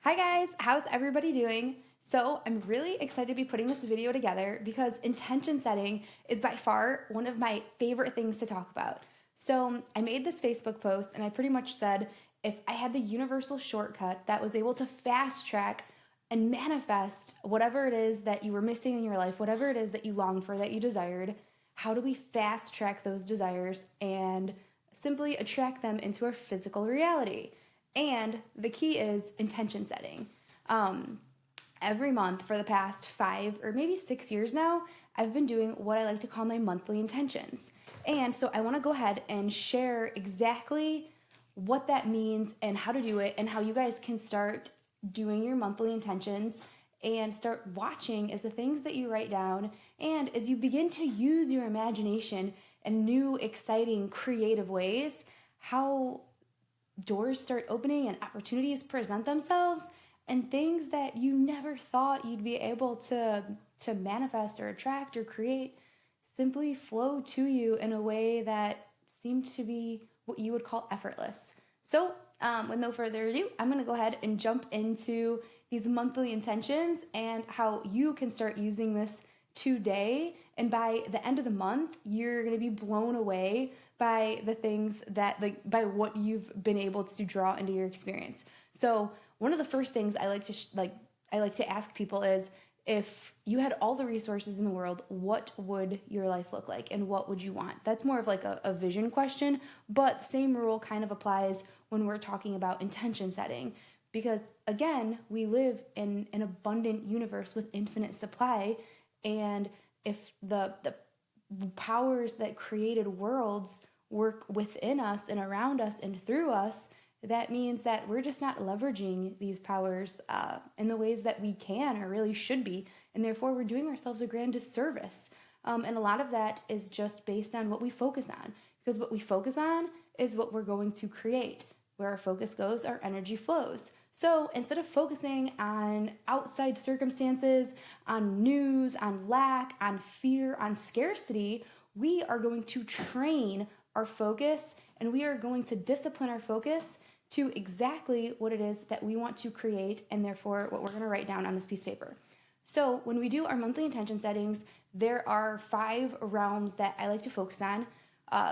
Hi guys, how's everybody doing? So I'm really excited to be putting this video together because intention setting is by far one of my favorite things to talk about. So I made this Facebook post and I pretty much said if I had the universal shortcut that was able to fast track and manifest whatever it is that you were missing in your life, whatever it is that you longed for, that you desired, how do we fast track those desires and simply attract them into our physical reality? And the key is intention setting. Um, every month for the past 5 or maybe 6 years now, I've been doing what I like to call my monthly intentions. And so I want to go ahead and share exactly what that means and how to do it, and how you guys can start doing your monthly intentions and start watching as the things that you write down and as you begin to use your imagination in new, exciting, creative ways, how doors start opening and opportunities present themselves, and things that you never thought you'd be able to manifest or attract or create simply flow to you in a way that seemed to be what you would call effortless. So with no further ado, I'm going to go ahead and jump into these monthly intentions and how you can start using this today. And by the end of the month, you're going to be blown away by the things that, like, by what you've been able to draw into your experience. So one of the first things I like to I like to ask people is, if you had all the resources in the world, what would your life look like and what would you want? That's more of like a vision question, but the same rule kind of applies when we're talking about intention setting. Because again, we live in an abundant universe with infinite supply. And if the powers that created worlds work within us and around us and through us, that means that we're just not leveraging these powers in the ways that we can or really should be. And therefore, we're doing ourselves a grand disservice. And a lot of that is just based on what we focus on. Because what we focus on is what we're going to create. Where our focus goes, our energy flows. So instead of focusing on outside circumstances, on news, on lack, on fear, on scarcity, we are going to train our focus and we are going to discipline our focus to exactly what it is that we want to create, and therefore what we're going to write down on this piece of paper. So when we do our monthly intention settings, there are 5 realms that I like to focus on.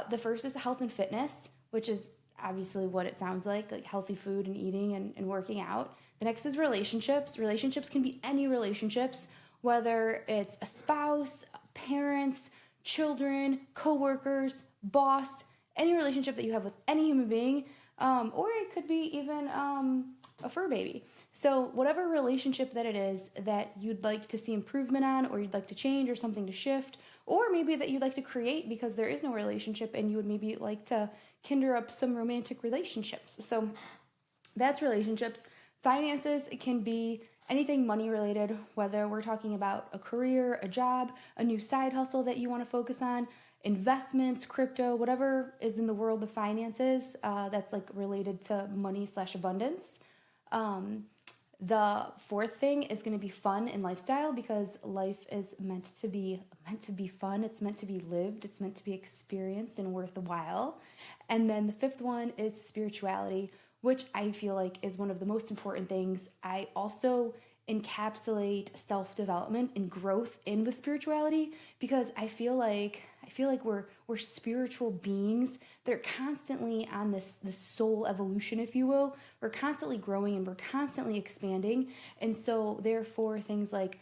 The first is health and fitness, which is obviously what it sounds like healthy food and eating and working out. The next is relationships. Relationships can be any relationships, whether it's a spouse, parents, children, coworkers, boss, any relationship that you have with any human being, or it could be even a fur baby. So whatever relationship that it is that you'd like to see improvement on, or you'd like to change, or something to shift, or maybe that you'd like to create because there is no relationship and you would maybe like to kinder up some romantic relationships. So that's relationships. Finances, it can be anything money related, whether we're talking about a career, a job, a new side hustle that you want to focus on, investments, crypto, whatever is in the world of finances that's like related to money/abundance. Um, the fourth thing is going to be fun and lifestyle, because life is meant to be fun. It's meant to be lived. It's meant to be experienced and worthwhile. And then the fifth one is spirituality, which I feel like is one of the most important things. I also encapsulate self-development and growth in with spirituality, because I feel like we're spiritual beings that are constantly on this soul evolution, if you will. We're constantly growing and we're constantly expanding. And so therefore things like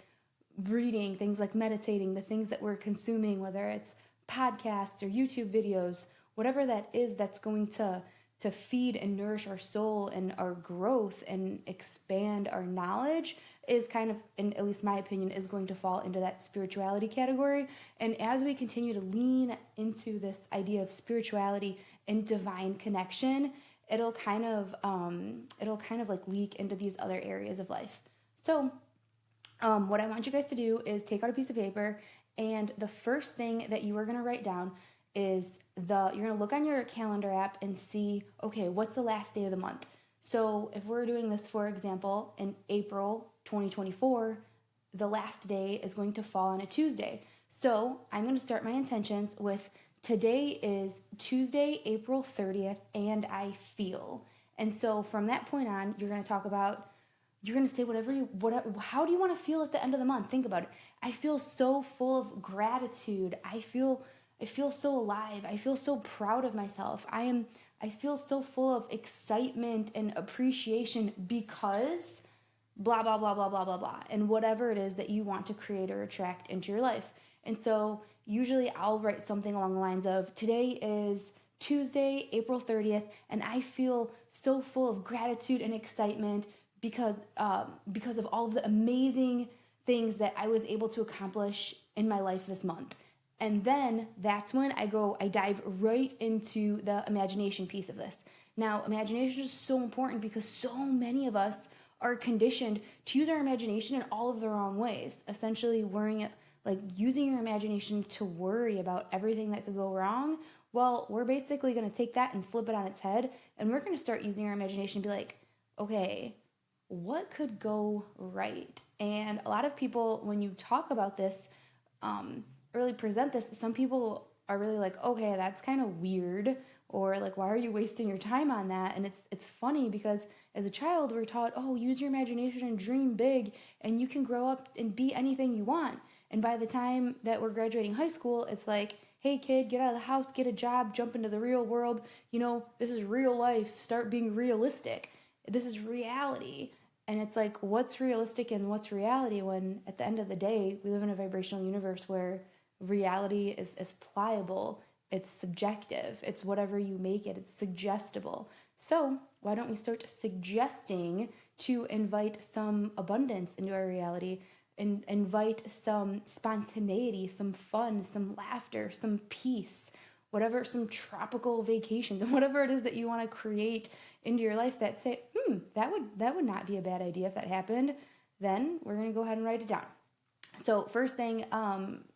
reading, things like meditating, the things that we're consuming, whether it's podcasts or YouTube videos, whatever that is that's going to feed and nourish our soul and our growth and expand our knowledge, is kind of, in at least my opinion, is going to fall into that spirituality category. And as we continue to lean into this idea of spirituality and divine connection, it'll kind of like leak into these other areas of life. So what I want you guys to do is take out a piece of paper, and the first thing that you are going to write down is you're going to look on your calendar app and see, okay, what's the last day of the month? So if we're doing this, for example, in April 2024, the last day is going to fall on a Tuesday. So I'm going to start my intentions with, today is Tuesday, April 30th, and I feel. And so from that point on, you're going to talk about you're going to say how do you want to feel at the end of the month? Think about it. I feel so full of gratitude. I feel so alive. I feel so proud of myself. I feel so full of excitement and appreciation because blah blah blah blah blah blah blah, and whatever it is that you want to create or attract into your life. And so usually I'll write something along the lines of, today is Tuesday, April 30th, and I feel so full of gratitude and excitement because of all of the amazing things that I was able to accomplish in my life this month. And then that's when I dive right into the imagination piece of this. Now, imagination is so important because so many of us are conditioned to use our imagination in all of the wrong ways. Essentially, using your imagination to worry about everything that could go wrong. Well, we're basically going to take that and flip it on its head, and we're going to start using our imagination to be like, okay, what could go right? And a lot of people, when you talk about this, really present this, some people are really like, okay, that's kind of weird, or like, why are you wasting your time on that? And it's funny because as a child we're taught, oh, use your imagination and dream big, and you can grow up and be anything you want. And by the time that we're graduating high school, it's like, hey kid, get out of the house, get a job, jump into the real world. This is real life. Start being realistic. This is reality. And it's like, what's realistic and what's reality, when at the end of the day, we live in a vibrational universe where reality is pliable, it's subjective, it's whatever you make it, it's suggestible. So why don't we start suggesting to invite some abundance into our reality, and invite some spontaneity, some fun, some laughter, some peace, whatever, some tropical vacations, and whatever it is that you want to create into your life that say, that would not be a bad idea if that happened. Then we're going to go ahead and write it down. So first thing,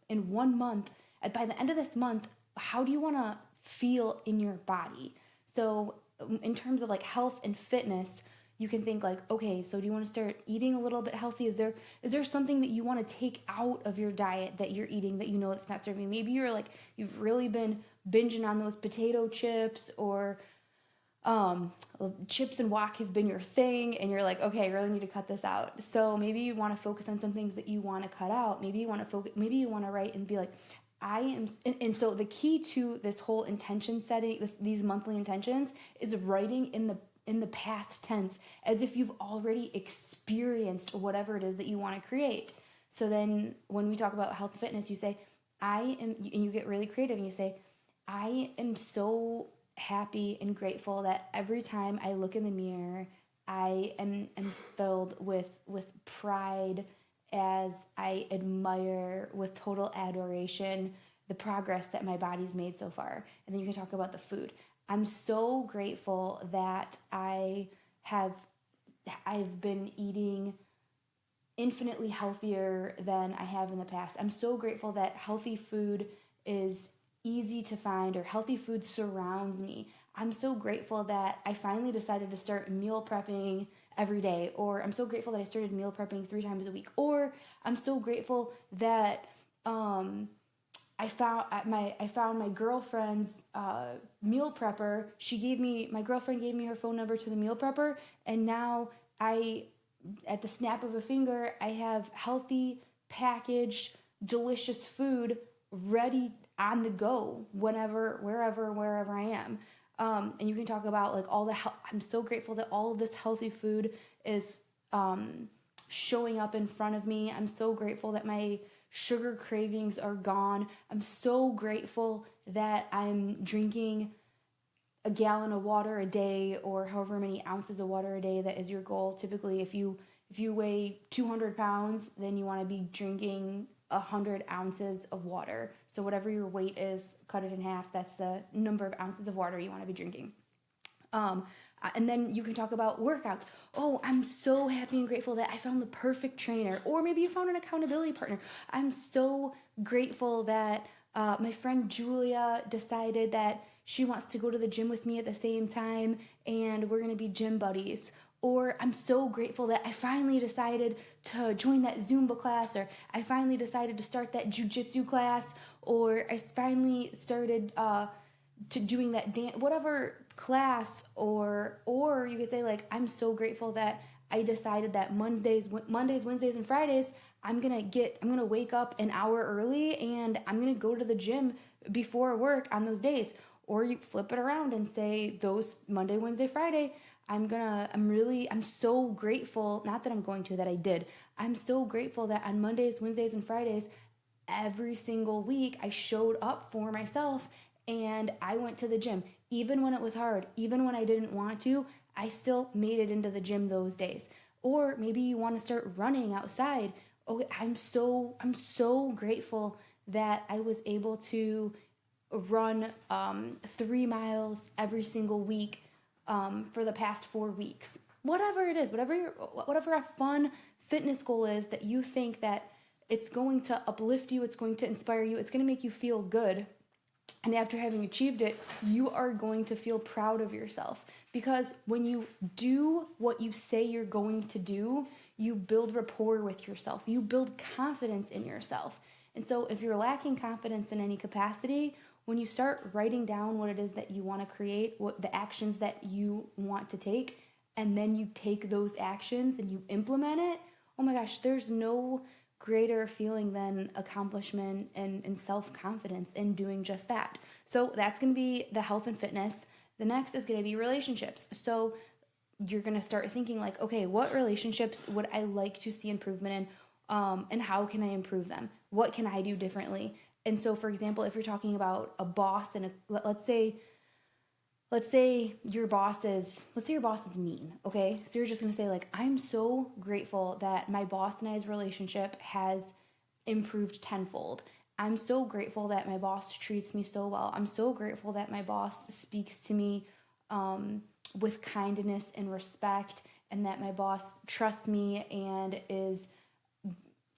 in 1 month, by the end of this month, how do you want to feel in your body? So in terms of like health and fitness, you can think like, okay, so do you want to start eating a little bit healthy? Is there something that you want to take out of your diet that you're eating that you know it's not serving? Maybe you've really been binging on those potato chips, or chips and wok have been your thing, and you're like, okay, I really need to cut this out. So maybe you want to focus on some things that you want to cut out. Maybe you want to write and be like, I am, and so the key to this whole intention setting, these monthly intentions, is writing in the past tense, as if you've already experienced whatever it is that you want to create. So then when we talk about health and fitness, you say, I am, and you get really creative and you say, I am so happy and grateful that every time I look in the mirror, I am filled with pride, as I admire with total adoration the progress that my body's made so far. And then you can talk about the food. I'm so grateful that I've been eating infinitely healthier than I have in the past. I'm so grateful that healthy food is easy to find, or healthy food surrounds me. I'm so grateful that I finally decided to start meal prepping every day, or I'm so grateful that I started meal prepping 3 times a week, or I'm so grateful that I found my girlfriend's meal prepper. My girlfriend gave me her phone number to the meal prepper, and now at the snap of a finger, I have healthy, packaged, delicious food ready on the go whenever, wherever I am. And you can talk about like I'm so grateful that all of this healthy food is showing up in front of me. I'm so grateful that my sugar cravings are gone. I'm so grateful that I'm drinking a gallon of water a day, or however many ounces of water a day that is your goal. Typically, if you weigh 200 pounds, then you want to be drinking 100 ounces of water. So whatever your weight is, cut it in half. That's the number of ounces of water you want to be drinking. And then you can talk about workouts. Oh, I'm so happy and grateful that I found the perfect trainer. Or maybe you found an accountability partner. I'm so grateful that my friend Julia decided that she wants to go to the gym with me at the same time, and we're going to be gym buddies. Or I'm so grateful that I finally decided to join that Zumba class, or I finally decided to start that jujitsu class, or I finally started to doing that dance, whatever class, or you could say like, I'm so grateful that I decided that Mondays, Wednesdays, and Fridays, I'm gonna wake up an hour early and I'm gonna go to the gym before work on those days. Or you flip it around and say those Monday, Wednesday, Friday, I'm so grateful, not that I'm going to, that I did. I'm so grateful that on Mondays, Wednesdays, and Fridays, every single week I showed up for myself and I went to the gym. Even when it was hard, even when I didn't want to, I still made it into the gym those days. Or maybe you want to start running outside. Oh, I'm so grateful that I was able to run 3 miles every single week for the past 4 weeks. Whatever it is, whatever a fun fitness goal is that you think that it's going to uplift you, it's going to inspire you, it's going to make you feel good. And after having achieved it, you are going to feel proud of yourself. Because when you do what you say you're going to do, you build rapport with yourself. You build confidence in yourself. And so if you're lacking confidence in any capacity, when you start writing down what it is that you want to create, what the actions that you want to take, and then you take those actions and you implement it, oh my gosh, there's no greater feeling than accomplishment and self-confidence in doing just that. So that's going to be the health and fitness. The next is going to be relationships. So you're going to start thinking like, okay, what relationships would I like to see improvement in? And how can I improve them? What can I do differently? And so, for example, if you're talking about a boss and let's say your boss is mean, okay? So you're just going to say like, I'm so grateful that my boss and I's relationship has improved tenfold. I'm so grateful that my boss treats me so well. I'm so grateful that my boss speaks to me with kindness and respect, and that my boss trusts me and is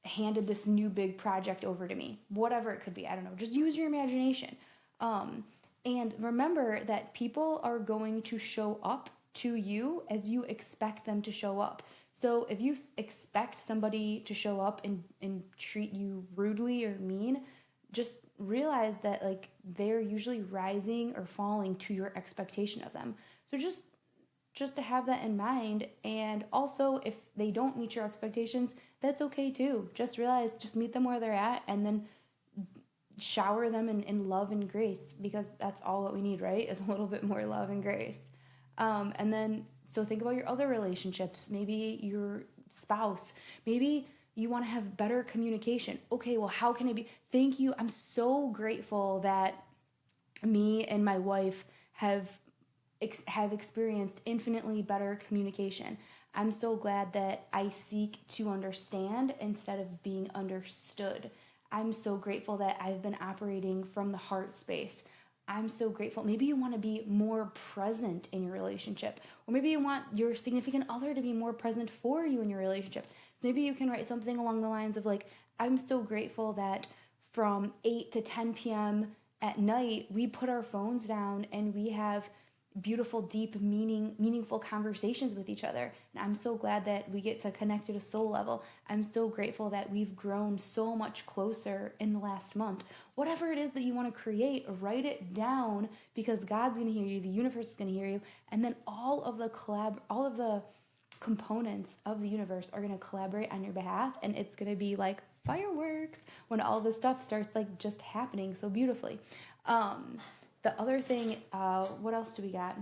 handed this new big project over to me. Whatever it could be, I don't know. Just use your imagination. And remember that people are going to show up to you as you expect them to show up. So if you expect somebody to show up and treat you rudely or mean, just realize that like they're usually rising or falling to your expectation of them. So just to have that in mind. And also, if they don't meet your expectations, that's okay too. Just realize, just meet them where they're at, and then shower them in love and grace, because that's all what we need, right? Is a little bit more love and grace. And then, so think about your other relationships, maybe your spouse, maybe you want to have better communication. Okay, well, how can I be? Thank you. I'm so grateful that me and my wife have experienced infinitely better communication. I'm so glad that I seek to understand instead of being understood. I'm so grateful that I've been operating from the heart space. I'm so grateful. Maybe you want to be more present in your relationship, or maybe you want your significant other to be more present for you in your relationship. So maybe you can write something along the lines of like, I'm so grateful that from 8 to 10 p.m. at night, we put our phones down and we have beautiful, deep, meaningful conversations with each other. And I'm so glad that we get to connect at a soul level. I'm so grateful that we've grown so much closer in the last month. Whatever it is that you want to create, write it down, because God's going to hear you, the universe is going to hear you, and then all of the components of the universe are going to collaborate on your behalf, and it's going to be like fireworks when all this stuff starts like just happening so beautifully. The other thing, what else do we got?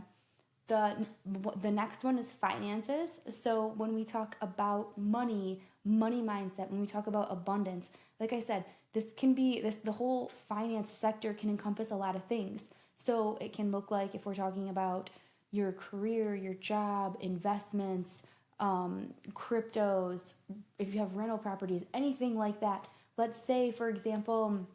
The next one is finances. So when we talk about money mindset, when we talk about abundance, like I said, the whole finance sector can encompass a lot of things. So it can look like, if we're talking about your career, your job, investments, cryptos, if you have rental properties, anything like that. Let's say, for example,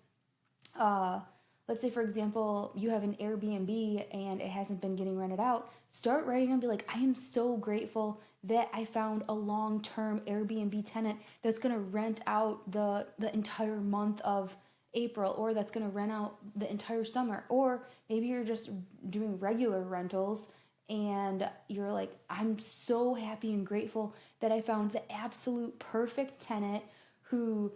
you have an Airbnb and it hasn't been getting rented out. Start writing and be like, I am so grateful that I found a long-term Airbnb tenant that's going to rent out the entire month of April, or that's going to rent out the entire summer. Or maybe you're just doing regular rentals and you're like, I'm so happy and grateful that I found the absolute perfect tenant who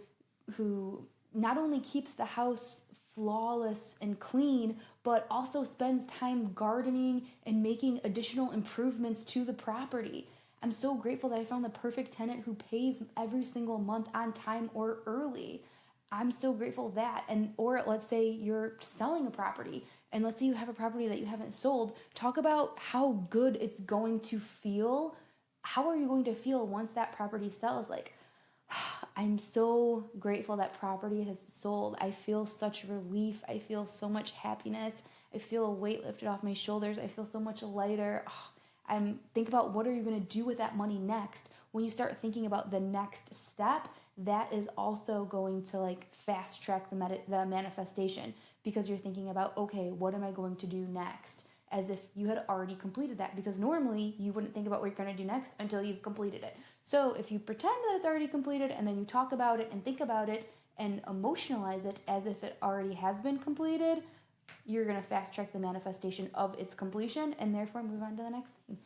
not only keeps the house flawless and clean, but also spends time gardening and making additional improvements to the property. I'm so grateful that I found the perfect tenant who pays every single month on time or early. I'm so grateful that, and or let's say you're selling a property, and let's say you have a property that you haven't sold. Talk about how good it's going to feel. How are you going to feel once that property sells? Like, I'm so grateful that property has sold. I feel such relief. I feel so much happiness. I feel a weight lifted off my shoulders. I feel so much lighter. Think about what are you going to do with that money next. When you start thinking about the next step, that is also going to like fast track the manifestation, because you're thinking about, okay, what am I going to do next? As if you had already completed that, because normally you wouldn't think about what you're going to do next until you've completed it. So if you pretend that it's already completed and then you talk about it and think about it and emotionalize it as if it already has been completed, you're going to fast track the manifestation of its completion and therefore move on to the next thing.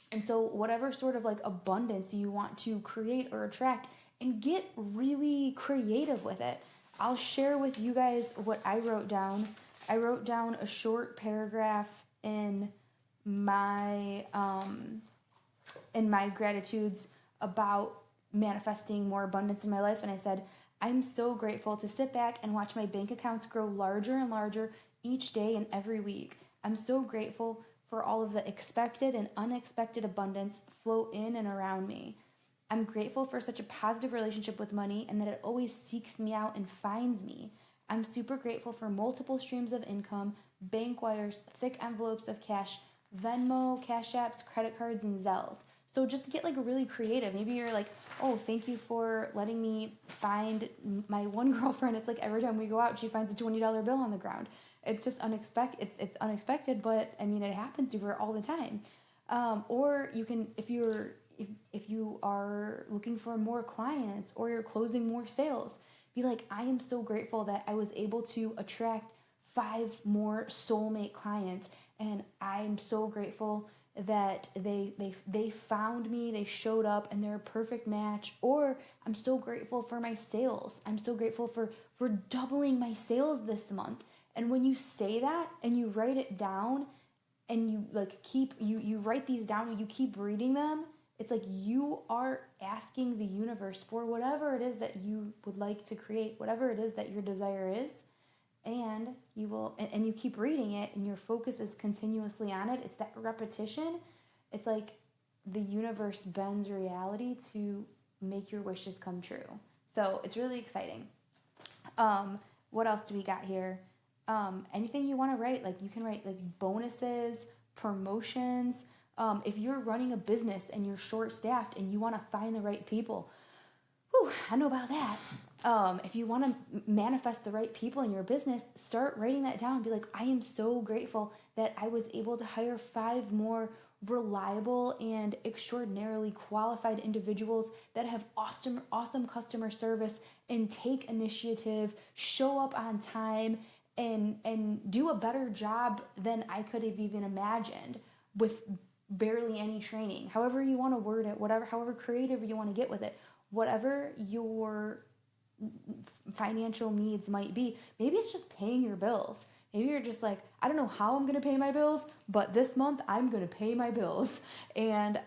And so whatever sort of like abundance you want to create or attract, and get really creative with it. I'll share with you guys what I wrote down. I wrote down a short paragraph in my gratitudes about manifesting more abundance in my life, and I said, I'm so grateful to sit back and watch my bank accounts grow larger and larger each day and every week. I'm so grateful for all of the expected and unexpected abundance flow in and around me. I'm grateful for such a positive relationship with money and that it always seeks me out and finds me. I'm super grateful for multiple streams of income, bank wires, thick envelopes of cash, Venmo, Cash Apps, credit cards, and Zells. So just get like really creative. Maybe you're like, oh, thank you for letting me find my one girlfriend. It's like every time we go out, she finds a $20 bill on the ground. It's just unexpected. It's unexpected, but I mean, it happens to her all the time. Or you can, if you are looking for more clients or you're closing more sales, be like, I am so grateful that I was able to attract 5 more soulmate clients, and I'm so grateful that they found me, they showed up, and they're a perfect match. Or I'm so grateful for my sales. I'm so grateful for doubling my sales this month. And when you say that and you write it down and you like you write these down and you keep reading them, it's like you are asking the universe for whatever it is that you would like to create, whatever it is that your desire is, and you keep reading it and your focus is continuously on it. It's that repetition. It's like the universe bends reality to make your wishes come true. So it's really exciting. What else do we got here? Anything you want to write, like you can write like bonuses, promotions. If you're running a business and you're short staffed and you want to find the right people, whew, I know about that. If you want to manifest the right people in your business, start writing that down. Be like, I am so grateful that I was able to hire 5 more reliable and extraordinarily qualified individuals that have awesome customer service and take initiative, show up on time, and do a better job than I could have even imagined with barely any training. However you want to word it, however creative you want to get with it, whatever your financial needs might be. Maybe it's just paying your bills. Maybe you're just like, I don't know how I'm going to pay my bills, but this month I'm going to pay my bills. And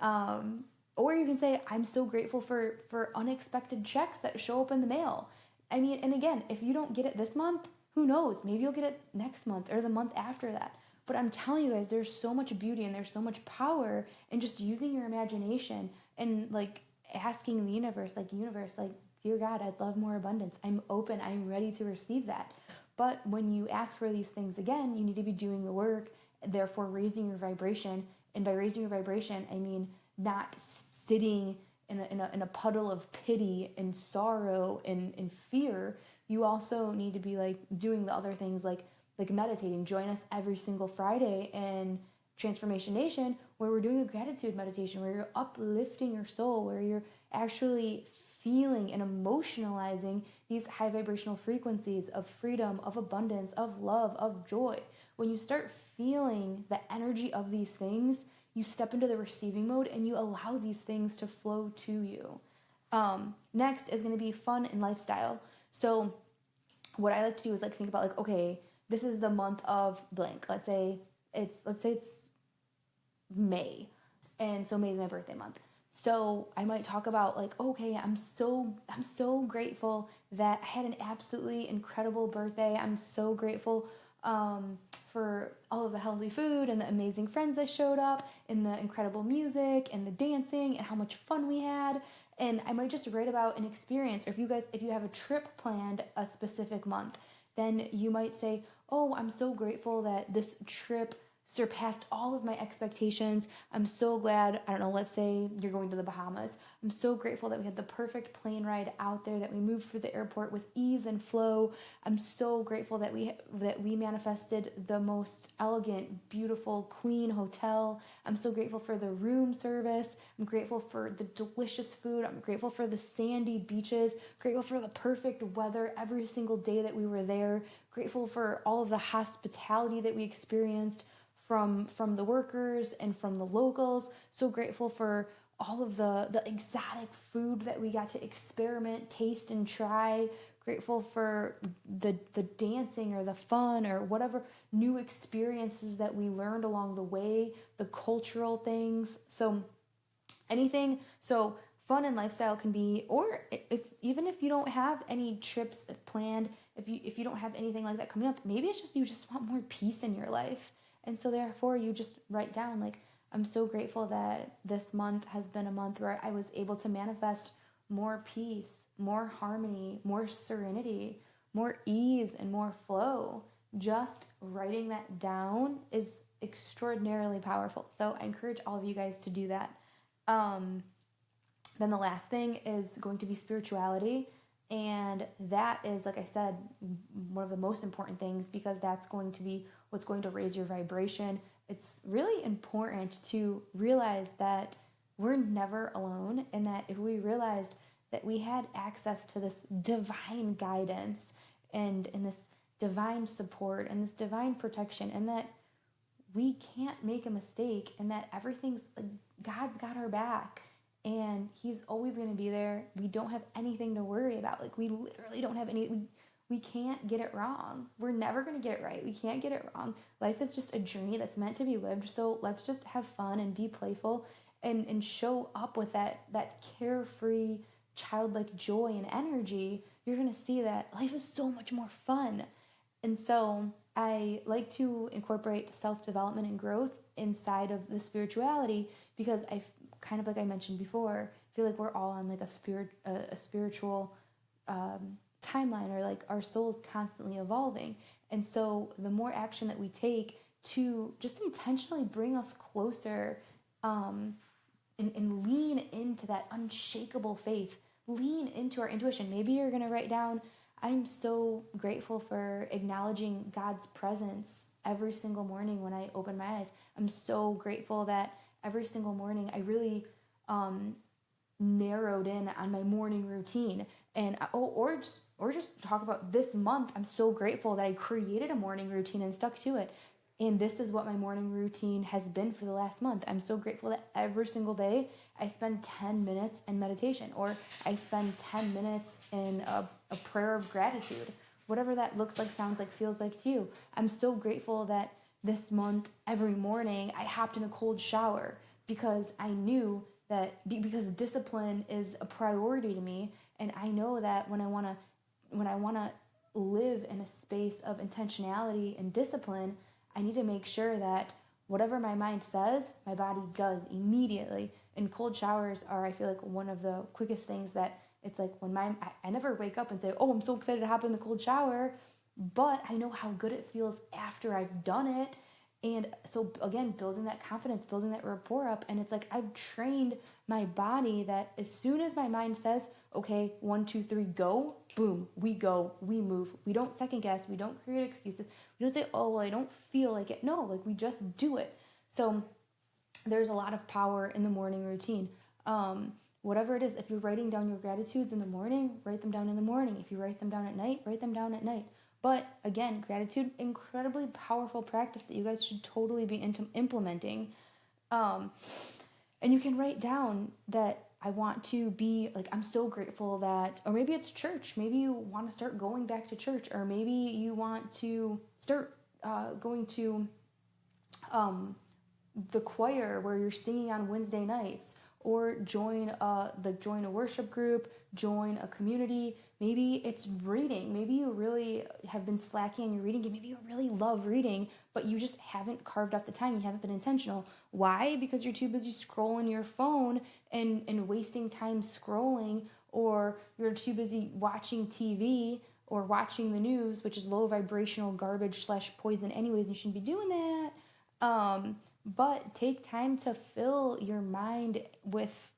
or you can say, I'm so grateful for unexpected checks that show up in the mail. I mean, and again, if you don't get it this month, who knows? Maybe you'll get it next month or the month after that. But I'm telling you guys, there's so much beauty and there's so much power in just using your imagination and like asking the universe, like, dear God, I'd love more abundance. I'm open. I'm ready to receive that. But when you ask for these things again, you need to be doing the work, therefore raising your vibration. And by raising your vibration, I mean not sitting in a puddle of pity and sorrow and fear. You also need to be like doing the other things like meditating. Join us every single Friday in Transformation Nation, where we're doing a gratitude meditation, where you're uplifting your soul, where you're actually feeling and emotionalizing these high vibrational frequencies of freedom, of abundance, of love, of joy. When you start feeling the energy of these things, you step into the receiving mode and you allow these things to flow to you. Next is going to be fun and lifestyle. So what I like to do is like think about like, okay, this is the month of blank. Let's say it's May. And so May is my birthday month. So I might talk about like, okay, I'm so grateful that I had an absolutely incredible birthday. I'm so grateful for all of the healthy food and the amazing friends that showed up and the incredible music and the dancing and how much fun we had. And I might just write about an experience. Or if you have a trip planned a specific month, then you might say, oh, I'm so grateful that this trip surpassed all of my expectations. I'm so glad, I don't know, let's say you're going to the Bahamas. I'm so grateful that we had the perfect plane ride out there, that we moved through the airport with ease and flow. I'm so grateful that we manifested the most elegant, beautiful, clean hotel. I'm so grateful for the room service. I'm grateful for the delicious food. I'm grateful for the sandy beaches, grateful for the perfect weather every single day that we were there, grateful for all of the hospitality that we experienced from the workers and from the locals. So grateful for all of the exotic food that we got to experiment, taste, and try. Grateful for the dancing or the fun or whatever new experiences that we learned along the way, the cultural things. So anything, so fun and lifestyle can be, or even if you don't have any trips planned, if you don't have anything like that coming up, maybe it's just you just want more peace in your life. And so therefore you just write down like, I'm so grateful that this month has been a month where I was able to manifest more peace, more harmony, more serenity, more ease, and more flow. Just writing that down is extraordinarily powerful. So I encourage all of you guys to do that. Um, then the last thing is going to be spirituality. And that is, like I said, one of the most important things, because that's going to be what's going to raise your vibration. It's really important to realize that we're never alone, and that if we realized that we had access to this divine guidance and this divine support and this divine protection, and that we can't make a mistake, and that everything's like, God's got our back and he's always going to be there. We don't have anything to worry about. Like, we literally don't have we can't get it wrong. We're never going to get it right. We can't get it wrong. Life is just a journey that's meant to be lived. So let's just have fun and be playful and show up with that carefree childlike joy and energy. You're going to see that life is so much more fun. And so I like to incorporate self-development and growth inside of the spirituality, because I kind of, like I mentioned before, feel like we're all on like a spiritual timeline, or like our soul's constantly evolving. And so the more action that we take to just intentionally bring us closer, and lean into that unshakable faith, lean into our intuition. Maybe you're going to write down, I'm so grateful for acknowledging God's presence every single morning when I open my eyes. I'm so grateful that every single morning I really narrowed in on my morning routine. And or just talk about this month. I'm so grateful that I created a morning routine and stuck to it. And this is what my morning routine has been for the last month. I'm so grateful that every single day I spend 10 minutes in meditation, or I spend 10 minutes in a prayer of gratitude, whatever that looks like, sounds like, feels like to you. I'm so grateful that this month, every morning, I hopped in a cold shower, because I knew that because discipline is a priority to me. And I know that when I want to live in a space of intentionality and discipline, I need to make sure that whatever my mind says, my body does immediately. And cold showers are, I feel like, one of the quickest things that it's like when I never wake up and say, oh, I'm so excited to hop in the cold shower, but I know how good it feels after I've done it. And so again, building that confidence, building that rapport up. And it's like I've trained my body that as soon as my mind says, okay, 1, 2, 3, go, boom, we go, we move. We don't second guess. We don't create excuses. We don't say, oh, well, I don't feel like it. No, like we just do it. So there's a lot of power in the morning routine. Whatever it is, if you're writing down your gratitudes in the morning, write them down in the morning. If you write them down at night, write them down at night. But again, gratitude, incredibly powerful practice that you guys should totally be implementing. And you can write down that I want to be like, I'm so grateful that, or maybe it's church. Maybe you want to start going back to church, or maybe you want to start going to the choir where you're singing on Wednesday nights, or join a worship group, join a community. Maybe it's reading. Maybe you really have been slacking in your reading game. Maybe you really love reading, but you just haven't carved out the time. You haven't been intentional. Why? Because you're too busy scrolling your phone and wasting time scrolling, or you're too busy watching TV or watching the news, which is low vibrational garbage slash poison anyways, and you shouldn't be doing that. But take time to fill your mind with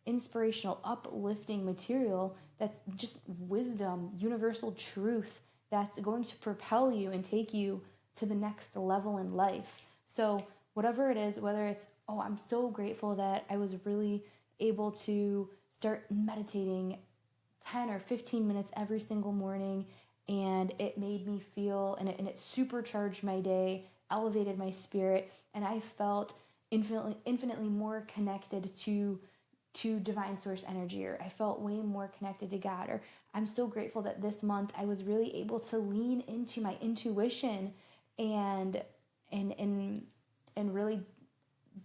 inspirational, uplifting material that's just wisdom, universal truth that's going to propel you and take you to the next level in life. So whatever it is, whether it's, oh, I'm so grateful that I was really able to start meditating 10 or 15 minutes every single morning, and it made me feel, and it supercharged my day, elevated my spirit, and I felt infinitely more connected to divine source energy, or I felt way more connected to God. Or I'm so grateful that this month I was really able to lean into my intuition and and and really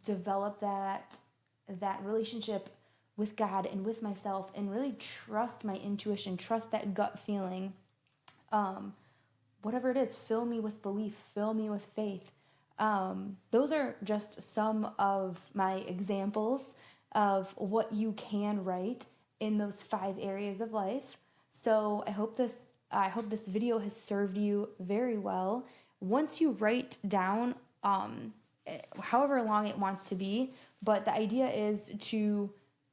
develop that relationship with God and with myself, and really trust my intuition, trust that gut feeling. Um, Whatever it is, fill me with belief, fill me with faith. Those are just some of my examples of what you can write in those 5 areas of life. So I hope this video has served you very well. Once you write down, however long it wants to be, but the idea is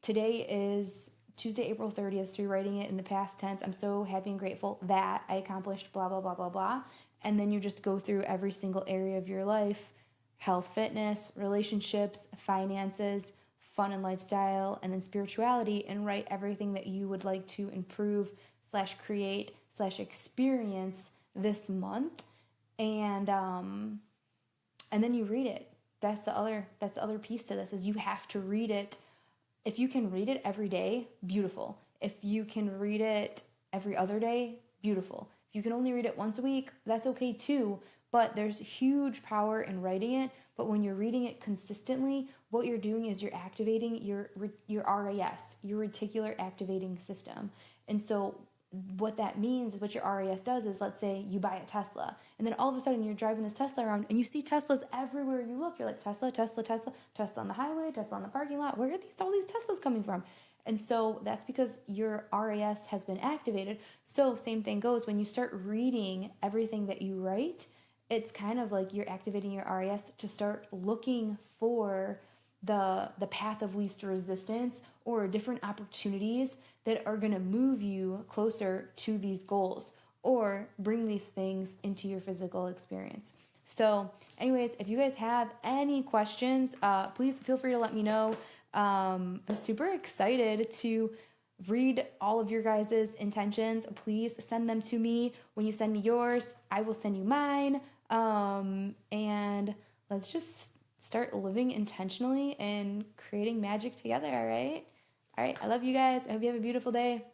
today is Tuesday, April 30th, so you're writing it in the past tense. I'm so happy and grateful that I accomplished blah, blah, blah, blah, blah. And then you just go through every single area of your life: health, fitness, relationships, finances, fun and lifestyle, and then spirituality, and write everything that you would like to improve slash create slash experience this month. And then you read it. That's the other piece to this, is you have to read it. If you can read it every day, beautiful. If you can read it every other day, beautiful. If you can only read it once a week, that's okay too. But there's huge power in writing it. But when you're reading it consistently, what you're doing is you're activating your RAS, your reticular activating system. And so what that means is, what your RAS does is, let's say you buy a Tesla, and then all of a sudden you're driving this Tesla around and you see Teslas everywhere you look. You're like, Tesla, Tesla, Tesla, Tesla on the highway, Tesla on the parking lot. Where are all these Teslas coming from? And so that's because your RAS has been activated. So same thing goes when you start reading everything that you write. It's kind of like you're activating your RAS to start looking for the path of least resistance, or different opportunities that are going to move you closer to these goals, or bring these things into your physical experience. So anyways, if you guys have any questions, please feel free to let me know. I'm super excited to read all of your guys' intentions. Please send them to me. When you send me yours, I will send you mine. And let's just start living intentionally and creating magic together, all right? All right, I love you guys. I hope you have a beautiful day.